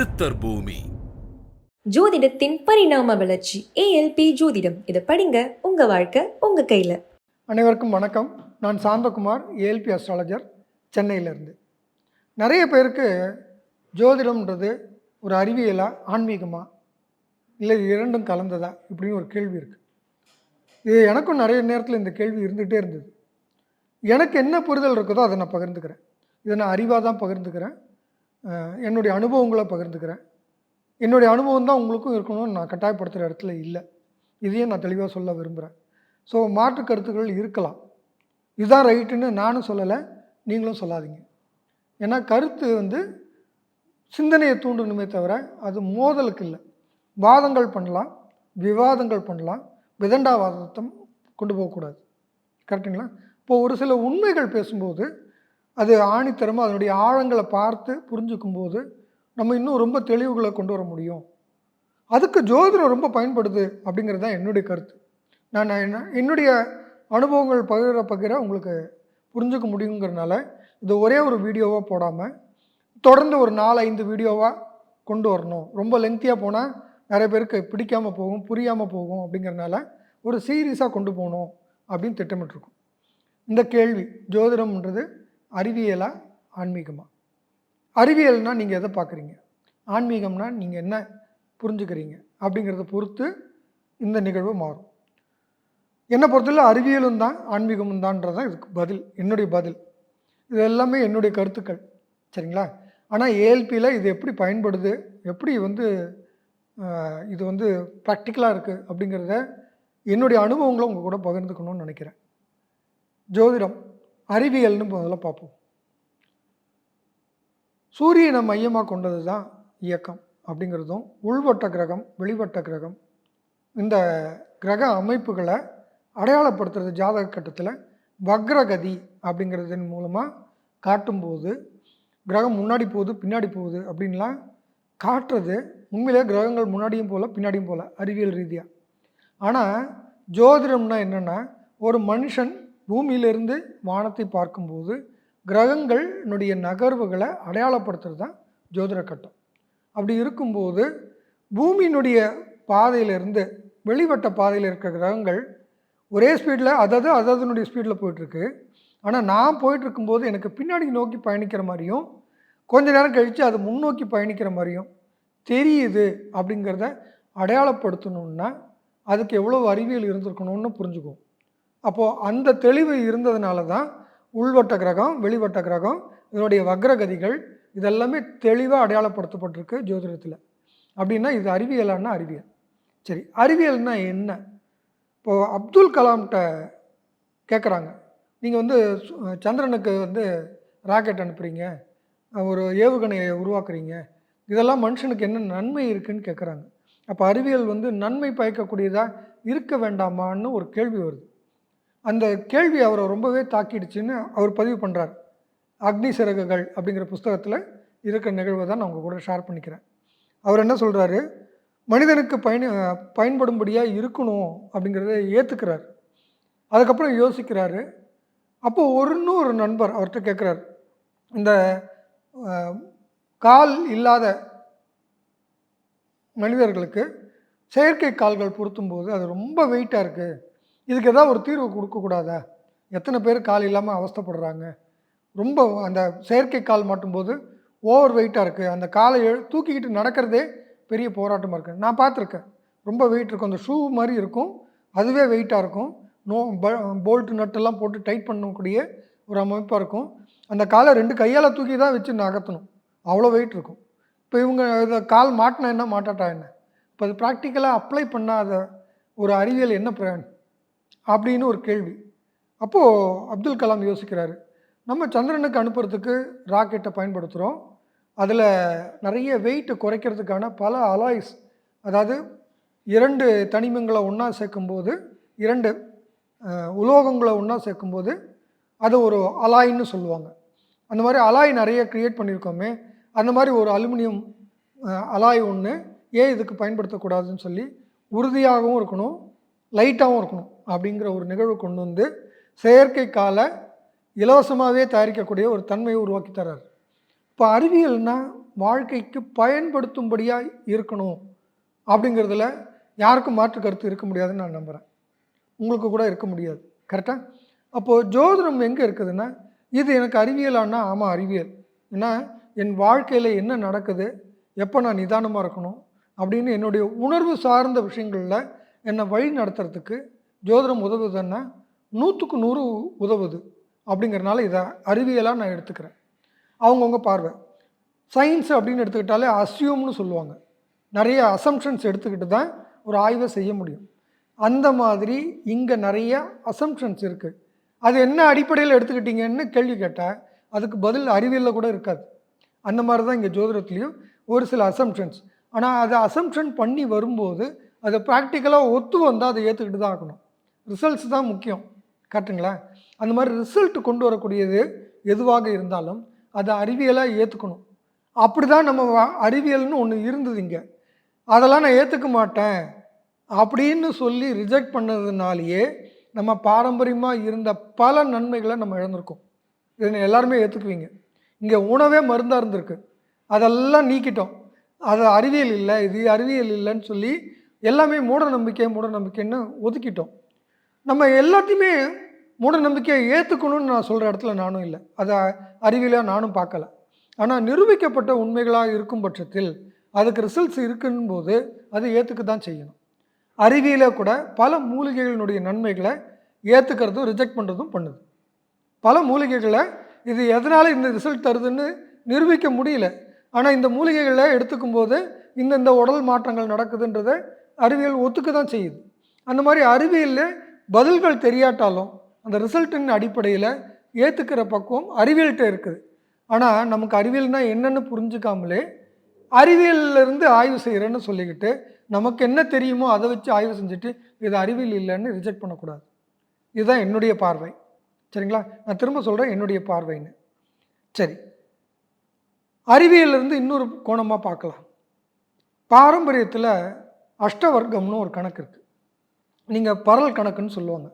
சித்தர் பூமி. ஜோதிடத்தின் பரிணாம வளர்ச்சி ஏஎல்பி ஜோதிடம். இதை படிங்க, உங்க வாழ்க்கை உங்க கையில. அனைவருக்கும் வணக்கம். நான் சாந்தகுமார், ஏஎல்பி அஸ்ட்ராலஜர், சென்னையிலேருந்து. நிறைய பேருக்கு ஜோதிடம்ன்றது ஒரு அறிவியலா, ஆன்மீகமா, இல்லை இரண்டும் கலந்ததா இப்படின்னு ஒரு கேள்வி இருக்குது. இது எனக்கும் நிறைய நேரத்தில் இந்த கேள்வி இருந்துகிட்டே இருந்தது. எனக்கு என்ன புரிதல் இருக்குதோ அதை நான் பகிர்ந்துக்கிறேன். இதை நான் அறிவாக தான் பகிர்ந்துக்கிறேன், என்னுடைய அனுபவங்களை பகிர்ந்துக்கிறேன். என்னுடைய அனுபவம் தான் உங்களுக்கும் இருக்கணும்னு நான் கட்டாயப்படுத்துகிற இடத்துல இல்லை. இதையும் நான் தெளிவாக சொல்ல விரும்புகிறேன். ஸோ மாற்று கருத்துக்கள் இருக்கலாம். இதுதான் ரைட்டுன்னு நானும் சொல்லலை, நீங்களும் சொல்லாதீங்க. ஏன்னா கருத்து சிந்தனையை தூண்டணுமே தவிர அது மோதலுக்கு இல்லை. வாதங்கள் பண்ணலாம், விவாதங்கள் பண்ணலாம், விதண்டாவாதத்தை கொண்டு போகக்கூடாது. கரெக்டுங்களா? இப்போது ஒரு சில உண்மைகள் பேசும்போது அது ஆணித்தரமாக அதனுடைய ஆழங்களை பார்த்து புரிஞ்சுக்கும்போது நம்ம இன்னும் ரொம்ப தெளிவுகளை கொண்டு வர முடியும். அதுக்கு ஜோதிடம் ரொம்ப பயன்படுது அப்படிங்கிறது தான் என்னுடைய கருத்து. நான் என்னுடைய அனுபவங்கள் பகிர உங்களுக்கு புரிஞ்சுக்க முடியுங்கிறதுனால இது ஒரே ஒரு வீடியோவாக போடாமல் தொடர்ந்து ஒரு 4-5 வீடியோவாக கொண்டு வரணும். ரொம்ப லெங்க்த்தியாக போனால் நிறைய பேருக்கு பிடிக்காமல் போகும், புரியாமல் போகும். அப்படிங்கிறதுனால ஒரு சீரியஸாக கொண்டு போகணும் அப்படின்னு திட்டமிட்டிருக்கோம். இந்த கேள்வி, ஜோதிடம்ன்றது அறிவியலா ஆன்மீகமா? அறிவியல்னால் நீங்கள் எதை பார்க்குறீங்க, ஆன்மீகம்னா நீங்கள் என்ன புரிஞ்சுக்கிறீங்க அப்படிங்கிறத பொறுத்து இந்த நிகழ்வு மாறும். என்னை பொறுத்தவரை அறிவியலும் தான் ஆன்மீகமும் தான்றதான் இதுக்கு பதில், என்னுடைய பதில். இது எல்லாமே என்னுடைய கருத்துக்கள், சரிங்களா? ஆனால் ஏஎல்பியில் இது எப்படி பயன்படுது, எப்படி இது ப்ராக்டிக்கலாக இருக்குது அப்படிங்கிறத என்னுடைய அனுபவங்களை உங்கள் கூட பகிர்ந்துக்கணும்னு நினைக்கிறேன். ஜோதிடம் அறிவியல்னு முதல்ல பார்ப்போம். சூரியனை மையமாக கொண்டது தான் இயக்கம் அப்படிங்கிறதும், உள்வட்ட கிரகம், வெளிவட்ட கிரகம், இந்த கிரக அமைப்புகளை அடையாளப்படுத்துறது ஜாதக கட்டத்தில் வக்ரகதி அப்படிங்கிறதன் மூலமாக காட்டும்போது, கிரகம் முன்னாடி போகுது பின்னாடி போகுது அப்படின்லாம் காட்டுறது உண்மையிலே கிரகங்கள் முன்னாடியும் போகல பின்னாடியும் போகல அறிவியல் ரீதியாக. ஆனால் ஜோதிடம்னா என்னென்னா, ஒரு மனுஷன் பூமியிலிருந்து வானத்தை பார்க்கும்போது கிரகங்களுடைய நகர்வுகளை அடையாளப்படுத்துறது தான் ஜோதிட கட்டம். அப்படி இருக்கும்போது பூமியினுடைய பாதையிலிருந்து வெளிவட்ட பாதையில் இருக்கிற கிரகங்கள் ஒரே ஸ்பீடில் அதனுடைய ஸ்பீடில் போயிட்டுருக்கு. ஆனால் நான் போயிட்டுருக்கும்போது எனக்கு பின்னாடி நோக்கி பயணிக்கிற மாதிரியும் கொஞ்ச நேரம் கழித்து அது முன்னோக்கி பயணிக்கிற மாதிரியும் தெரியுது. அப்படிங்கிறத அடையாளப்படுத்தணுன்னா அதுக்கு எவ்வளோ அறிவியல் இருந்திருக்கணும்னு புரிஞ்சுக்குவோம். அப்போது அந்த தெளிவு இருந்ததுனால தான் உள்வட்ட கிரகம், வெளிவட்ட கிரகம், இதனுடைய வக்ரகதிகள் இதெல்லாமே தெளிவாக அடையாளப்படுத்தப்பட்டிருக்கு ஜோதிடத்தில். அப்படின்னா இது அறிவியலான்னா அறிவியல். சரி, அறிவியல்னா என்ன? இப்போது அப்துல் கலாம்கிட்ட கேட்குறாங்க, நீங்கள் சந்திரனுக்கு ராக்கெட் அனுப்புகிறீங்க, ஒரு ஏவுகணையை உருவாக்குறீங்க, இதெல்லாம் மனுஷனுக்கு என்ன நன்மை இருக்குதுன்னு கேட்குறாங்க. அப்போ அறிவியல் நன்மை பயக்கக்கூடியதாக இருக்க வேண்டாமான்னு ஒரு கேள்வி வருது. அந்த கேள்வி அவரை ரொம்பவே தாக்கிடுச்சுன்னு அவர் பதிவு பண்ணுறார். அக்னி சிறகுகள் அப்படிங்கிற புஸ்தகத்தில் இருக்கிற நிகழ்வை தான் நான் உங்கள் கூட ஷேர் பண்ணிக்கிறேன். அவர் என்ன சொல்கிறாரு, மனிதனுக்கு பயன்படும்படியாக இருக்கணும் அப்படிங்கிறத ஏற்றுக்கிறார். அதுக்கப்புறம் யோசிக்கிறாரு. அப்போது இன்னொரு நண்பர் அவர்கிட்ட கேட்குறார், இந்த கால் இல்லாத மனிதர்களுக்கு செயற்கை கால்கள் பொருத்தும்போது அது ரொம்ப வெயிட்டாக இருக்குது, இதுக்கு ஏதாவது ஒரு தீர்வு கொடுக்கக்கூடாதா? எத்தனை பேர் கால் இல்லாமல் அவஸ்தைப்படுறாங்க, ரொம்ப அந்த செயற்கை கால் மாட்டும்போது ஓவர் வெயிட்டாக இருக்குது, அந்த காலை தூக்கிக்கிட்டு நடக்கிறதே பெரிய போராட்டமாக இருக்குது. நான் பார்த்துருக்கேன், ரொம்ப வெயிட் இருக்கும், அந்த ஷூ மாதிரி இருக்கும், அதுவே வெயிட்டாக இருக்கும், போல்ட்டு நட்டெல்லாம் போட்டு டைட் பண்ணக்கூடிய ஒரு அமைப்பாக இருக்கும். அந்த காலை 2 கையால் தூக்கி தான் வச்சு நகர்த்தணும், அவ்வளோ வெயிட் இருக்கும். இப்போ இவங்க இதை கால் மாட்டினா என்ன, மாட்டாட்டா என்ன? இப்போ அது ப்ராக்டிக்கலாக அப்ளை பண்ணாத ஒரு அறிவியல் என்ன பிரயோஜனம் அப்படின்னு ஒரு கேள்வி. அப்போது அப்துல் கலாம் யோசிக்கிறாரு, நம்ம சந்திரனுக்கு அனுப்புறதுக்கு ராக்கெட்டை பயன்படுத்துகிறோம், அதில் நிறைய வெயிட்டு குறைக்கிறதுக்கான பல அலாய்ஸ், அதாவது 2 தனிமங்களை ஒன்றா சேர்க்கும்போது, 2 உலோகங்களை ஒன்றா சேர்க்கும்போது அது ஒரு அலாய்ன்னு சொல்லுவாங்க. அந்த மாதிரி அலாய் நிறைய க்ரியேட் பண்ணியிருக்கோமே, அந்த மாதிரி ஒரு அலுமினியம் அலாய் ஒன்று ஏன் இதுக்கு பயன்படுத்தக்கூடாதுன்னு சொல்லி உறுதியாகவும் இருக்கணும், லைட்டாகவும் இருக்கணும் அப்படிங்கிற ஒரு நிகழ்வு கொண்டு செயற்கை காலை இலவசமாகவே தயாரிக்கக்கூடிய ஒரு தன்மையை உருவாக்கி தர்றார். இப்போ அறிவியல்னால் வாழ்க்கைக்கு பயன்படுத்தும்படியாக இருக்கணும் அப்படிங்கிறதுல யாருக்கும் மாற்று கருத்து இருக்க முடியாதுன்னு நான் நம்புகிறேன். உங்களுக்கு கூட இருக்க முடியாது. கரெக்டாக? அப்போது ஜோதிடம் எங்கே இருக்குதுன்னா, இது எனக்கு அறிவியலான்னா ஆமாம் அறிவியல். ஏன்னா என் வாழ்க்கையில் என்ன நடக்குது, எப்போ நான் நிதானமாக இருக்கணும் அப்படின்னு என்னுடைய உணர்வு சார்ந்த விஷயங்களில் என்னை வழி நடத்துறதுக்கு ஜோதிடம் உதவுதுன்னா 100க்கு 100 உதவுது. அப்படிங்கிறனால இதை அறிவியலாக நான் எடுத்துக்கிறேன். அவங்கவுங்க பார்வை. சயின்ஸ் அப்படின்னு எடுத்துக்கிட்டாலே அஸ்யூம்னு சொல்லுவாங்க. நிறைய அசம்ஷன்ஸ் எடுத்துக்கிட்டு தான் ஒரு ஆய்வை செய்ய முடியும். அந்த மாதிரி இங்கே நிறைய அசம்ஷன்ஸ் இருக்குது. அது என்ன அடிப்படையில் எடுத்துக்கிட்டீங்கன்னு கேள்வி கேட்டால் அதுக்கு பதில் அறிவியலில் கூட இருக்காது. அந்த மாதிரி தான் இங்கே ஜோதிடத்துலேயும் ஒரு சில அசம்ஷன்ஸ். ஆனால் அதை அசம்ஷன் பண்ணி வரும்போது அதை ப்ராக்டிக்கலாக ஒத்து வந்தால் அதை ஏற்றுக்கிட்டு தான் ஆகணும். ரிசல்ட்ஸ் தான் முக்கியம். கரெக்டுங்களா? அந்த மாதிரி ரிசல்ட் கொண்டு வரக்கூடியது எதுவாக இருந்தாலும் அதை அறிவியலாக ஏற்றுக்கணும். அப்படி தான் நம்ம அறிவியல்னு ஒன்று இருந்தது இங்கே. அதெல்லாம் நான் ஏற்றுக்க மாட்டேன் அப்படின்னு சொல்லி ரிஜெக்ட் பண்ணதுனாலேயே நம்ம பாரம்பரியமாக இருந்த பல நன்மைகளை நம்ம இழந்திருக்கோம். இதை எல்லாருமே ஏற்றுக்குவீங்க. இங்கே உணவே மருந்தாக இருந்திருக்கு, அதெல்லாம் நீக்கிட்டோம். அது அறிவியல் இல்லை, இது அறிவியல் இல்லைன்னு சொல்லி எல்லாமே மூட நம்பிக்கைன்னு ஒதுக்கிட்டோம். நம்ம எல்லாத்தையுமே மூட நம்பிக்கையை ஏற்றுக்கணும்னு நான் சொல்கிற இடத்துல நானும் இல்லை, அதை அறிவியலாக நானும் பார்க்கல. ஆனால் நிரூபிக்கப்பட்ட உண்மைகளாக இருக்கும் பட்சத்தில் அதுக்கு ரிசல்ட்ஸ் இருக்குன்னு போது அதை ஏற்றுக்க தான் செய்யணும். அறிவியலில் கூட பல மூலிகைகளினுடைய நன்மைகளை ஏற்றுக்கிறதும் ரிஜெக்ட் பண்ணுறதும் பண்ணுது. பல மூலிகைகளை இது எதனால் இந்த ரிசல்ட் தருதுன்னு நிரூபிக்க முடியல. ஆனால் இந்த மூலிகைகளை எடுத்துக்கும் போது இந்த உடல் மாற்றங்கள் நடக்குதுன்றதை அறிவியல் ஒத்துக்க தான் செய்யுது. அந்த மாதிரி அறிவியலில் பதில்கள் தெரியாட்டாலும் அந்த ரிசல்ட்டின் அடிப்படையில் ஏற்றுக்கிற பக்குவம் அறிவியல்கிட்ட இருக்குது. ஆனால் நமக்கு அறிவியல்னால் என்னென்னு புரிஞ்சுக்காமலே அறிவியலிருந்து ஆய்வு செய்கிறேன்னு சொல்லிக்கிட்டு நமக்கு என்ன தெரியுமோ அதை வச்சு ஆய்வு செஞ்சுட்டு இது அறிவியல் இல்லைன்னு ரிஜெக்ட் பண்ணக்கூடாது. இதுதான் என்னுடைய பார்வை. சரிங்களா? நான் திரும்ப சொல்கிறேன், என்னுடைய பார்வைன்னு. சரி, அறிவியலிருந்து இன்னொரு கோணமாக பார்க்கலாம். பாரம்பரியத்தில் அஷ்டவர்க்கம்னு ஒரு கணக்கு இருக்குது. நீங்கள் பரல் கணக்குன்னு சொல்லுவாங்க.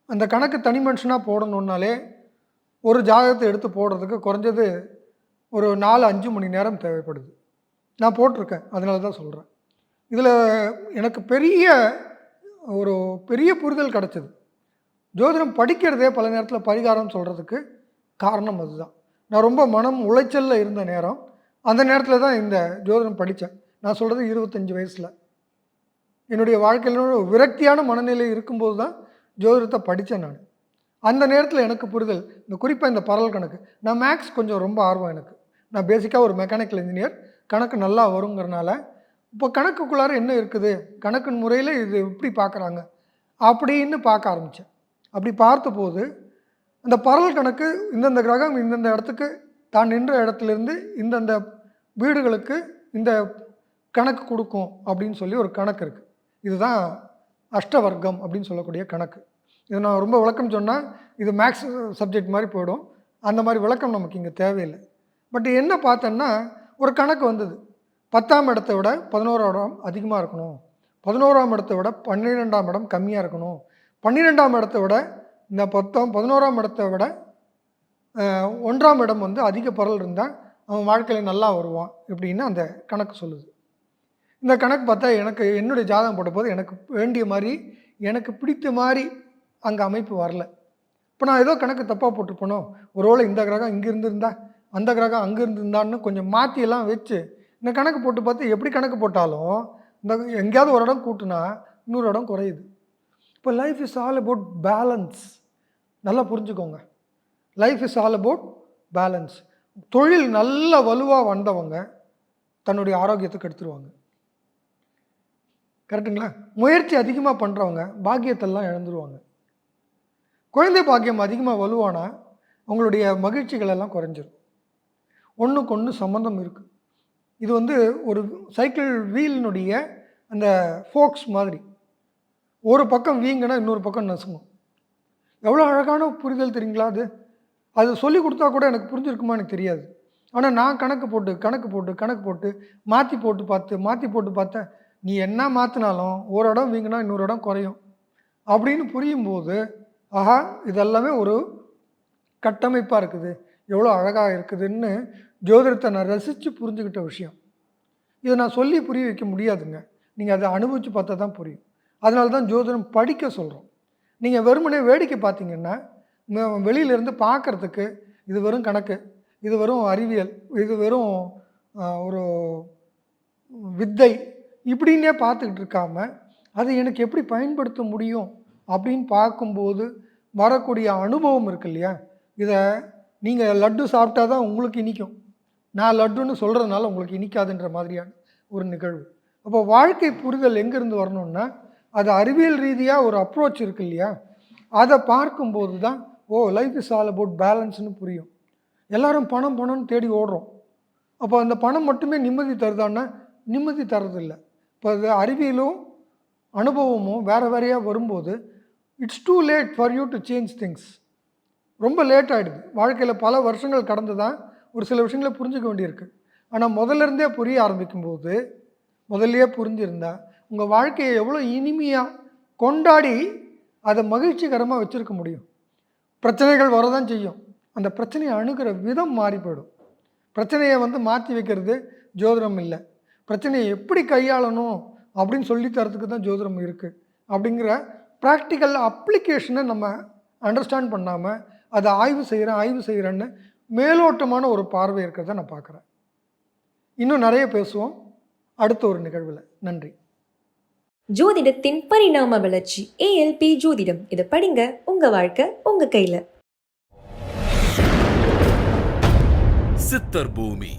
அந்த கணக்கு தனி மனுஷனாக போடணுன்னாலே ஒரு ஜாதகத்தை எடுத்து போடுறதுக்கு குறைஞ்சது ஒரு 4-5 மணி நேரம் தேவைப்படுது. நான் போட்டிருக்கேன், அதனால தான் சொல்கிறேன். இதில் எனக்கு பெரிய புரிதல் கிடச்சிது. ஜோதிடம் படிக்கிறதே பல நேரத்தில் பரிகாரம் சொல்கிறதுக்கு காரணம் அதுதான். நான் ரொம்ப மனம் உளைச்சலில் இருந்த நேரம், அந்த நேரத்தில் தான் இந்த ஜோதிடம் படித்தேன். நான் சொல்கிறது 25 வயசில். என்னுடைய வாழ்க்கையில் விரக்தியான மனநிலை இருக்கும்போது தான் ஜோதிடத்தை படித்தேன் நான். அந்த நேரத்தில் எனக்கு புரிதல், இந்த குறிப்பாக இந்த பரல் கணக்கு. நான் மேக்ஸ் கொஞ்சம் ரொம்ப ஆர்வம் எனக்கு. நான் பேசிக்காக ஒரு மெக்கானிக்கல் இன்ஜினியர், கணக்கு நல்லா வருங்கிறனால இப்போ கணக்குக்குள்ளார என்ன இருக்குது, கணக்கு முறையில் இது எப்படி பார்க்குறாங்க அப்படின்னு பார்க்க ஆரம்பித்தேன். அப்படி பார்த்தபோது அந்த பரல் கணக்கு இந்தந்த கிரகம் இந்தந்த இடத்துக்கு தான் நின்ற இடத்துலேருந்து இந்தந்த வீடுகளுக்கு இந்த கணக்கு கொடுக்கும் அப்படின்னு சொல்லி ஒரு கணக்கு இருக்குது. இதுதான் அஷ்டவர்க்கம் அப்படின்னு சொல்லக்கூடிய கணக்கு. இதை நான் ரொம்ப விளக்கம் சொன்னால் இது மேக்ஸ் சப்ஜெக்ட் மாதிரி போயிடும். அந்த மாதிரி விளக்கம் நமக்கு இங்கே தேவையில்லை. பட் என்ன பார்த்தேன்னா ஒரு கணக்கு வந்தது. 10ஆம் இடத்தை விட 11ஆம் இடம் அதிகமாக இருக்கணும், 11ஆம் இடத்தை விட 12ஆம் இடம் கம்மியாக இருக்கணும், 12ஆம் இடத்தை விட இந்த 11ஆம் இடத்தை விட 1ஆம் இடம் வந்து அதிக பரல் இருந்தால் அவன் வாழ்க்கையில் நல்லா வருவான் இப்படின்னு அந்த கணக்கு சொல்லுது. இந்த கணக்கு பார்த்தா எனக்கு என்னுடைய ஜாதகம் போட்ட போது எனக்கு வேண்டிய மாதிரி எனக்கு பிடித்த மாதிரி அங்கே அமைப்பு வரல. இப்போ நான் ஏதோ கணக்கு தப்பாக போட்டுருப்பனோ, ஒருவேளை இந்த கிரகம் இங்கே இருந்திருந்தா அந்த கிரகம் அங்கே இருந்திருந்தான்னு கொஞ்சம் மாற்றியெல்லாம் வச்சு இந்த கணக்கு போட்டு பார்த்து எப்படி கணக்கு போட்டாலும் இந்த எங்கேயாவது ஒரு இடம் கூட்டுனா இன்னொரு இடம் குறையுது. இப்போ life is all about balance. நல்லா புரிஞ்சுக்கோங்க, life is all about balance. தொழில் நல்ல வலுவாக வந்தவங்க தன்னுடைய ஆரோக்கியத்துக்கு எடுத்துருவாங்க. கரெக்டுங்களா? முயற்சி அதிகமாக பண்ணுறவங்க பாக்கியத்தெல்லாம் இழந்துருவாங்க. குழந்தை பாக்கியம் அதிகமாக வலுவானா அவங்களுடைய மகிழ்ச்சிகள் எல்லாம் குறைஞ்சிரும். ஒன்றுக்கு ஒன்று சம்மந்தம் இருக்குது. இது வந்து ஒரு சைக்கிள் வீலினுடைய அந்த ஃபோக்ஸ் மாதிரி. ஒரு பக்கம் வீங்கன்னா இன்னொரு பக்கம் நசுங்கும். எவ்வளோ அழகான புரிதல் தெரியுங்களா? அது சொல்லி கொடுத்தா கூட எனக்கு புரிஞ்சிருக்குமா எனக்கு தெரியாது. ஆனால் நான் கணக்கு போட்டு மாற்றி போட்டு பார்த்தேன். நீ என்ன மாற்றினாலும் ஒரு இடம் வீங்கினா இன்னொரு இடம் குறையும் அப்படின்னு புரியும்போது, ஆஹா இதெல்லாமே ஒரு கட்டமைப்பாக இருக்குது, எவ்வளோ அழகாக இருக்குதுன்னு ஜோதிடத்தை நான் ரசித்து புரிஞ்சுக்கிட்ட விஷயம். இதை நான் சொல்லி புரிய வைக்க முடியாதுங்க. நீங்கள் அதை அனுபவித்து பார்த்தா தான் புரியும். அதனால தான் ஜோதிடம் படிக்க சொல்கிறோம். நீங்கள் வெறுமனே வேடிக்கை பார்த்தீங்கன்னா வெளியிலேருந்து பார்க்குறதுக்கு இது வெறும் கணக்கு, இது வெறும் அறிவியல், இது வெறும் ஒரு வித்தை இப்படின்னே பார்த்துக்கிட்டு இருக்காம அதை எனக்கு எப்படி பயன்படுத்த முடியும் அப்படின்னு பார்க்கும்போது வரக்கூடிய அனுபவம் இருக்கு இல்லையா, இதை நீங்கள் லட்டு சாப்பிட்டா தான் உங்களுக்கு இனிக்கும், நான் லட்டுன்னு சொல்கிறதுனால உங்களுக்கு இனிக்காதுன்ற மாதிரியான ஒரு நிகழ்வு. அப்போ வாழ்க்கை புரிதல் எங்கேருந்து வரணும்னா அது அறிவியல் ரீதியாக ஒரு அப்ரோச் இருக்கு இல்லையா, அதை பார்க்கும்போது தான் லைஃப் இஸ் ஆல் அபவுட் பேலன்ஸ்னு புரியும். எல்லாரும் பணம் பணம்னு தேடி ஓடுறோம். அப்போ அந்த பணம் மட்டுமே நிம்மதி தருதான்னா நிம்மதி தரதில்லை. இப்போ அது அறிவியலும் அனுபவமும் வேறு வேறையாக வரும்போது it's too late for you to change things. ரொம்ப லேட் ஆகிடுது. வாழ்க்கையில் பல வருஷங்கள் கடந்து தான் ஒரு சில விஷயங்களை புரிஞ்சுக்க வேண்டியிருக்கு. ஆனால் முதல்லேருந்தே புரிய ஆரம்பிக்கும்போது, முதல்லையே புரிஞ்சிருந்தா உங்கள் வாழ்க்கையை எவ்வளோ இனிமையாக கொண்டாடி அதை மகிழ்ச்சிகரமாக வச்சுருக்க முடியும். பிரச்சனைகள் வரதான் செய்யும். அந்த பிரச்சனையை அணுகிற விதம் மாறி போயிடும். பிரச்சனையை மாற்றி வைக்கிறது ஜோதிடம் இல்லை. பிரச்சனையை எப்படி கையாளணும் அப்படின்னு சொல்லி தரத்துக்கு தான் ஜோதிடம் இருக்குது. அப்படிங்கிற ப்ராக்டிக்கல் அப்ளிகேஷனை நம்ம அண்டர்ஸ்டாண்ட் பண்ணாமல் அதை ஆய்வு செய்கிறேன்னு மேலோட்டமான ஒரு பார்வை இருக்கிறத நான் பார்க்குறேன். இன்னும் நிறைய பேசுவோம் அடுத்த ஒரு நிகழ்வில். நன்றி. ஜோதிடத்தின் பரிணாம வளர்ச்சி ALP ஜோதிடம். இதை படிங்க, உங்க வாழ்க்கை உங்க கையில. சித்தர் பூமி.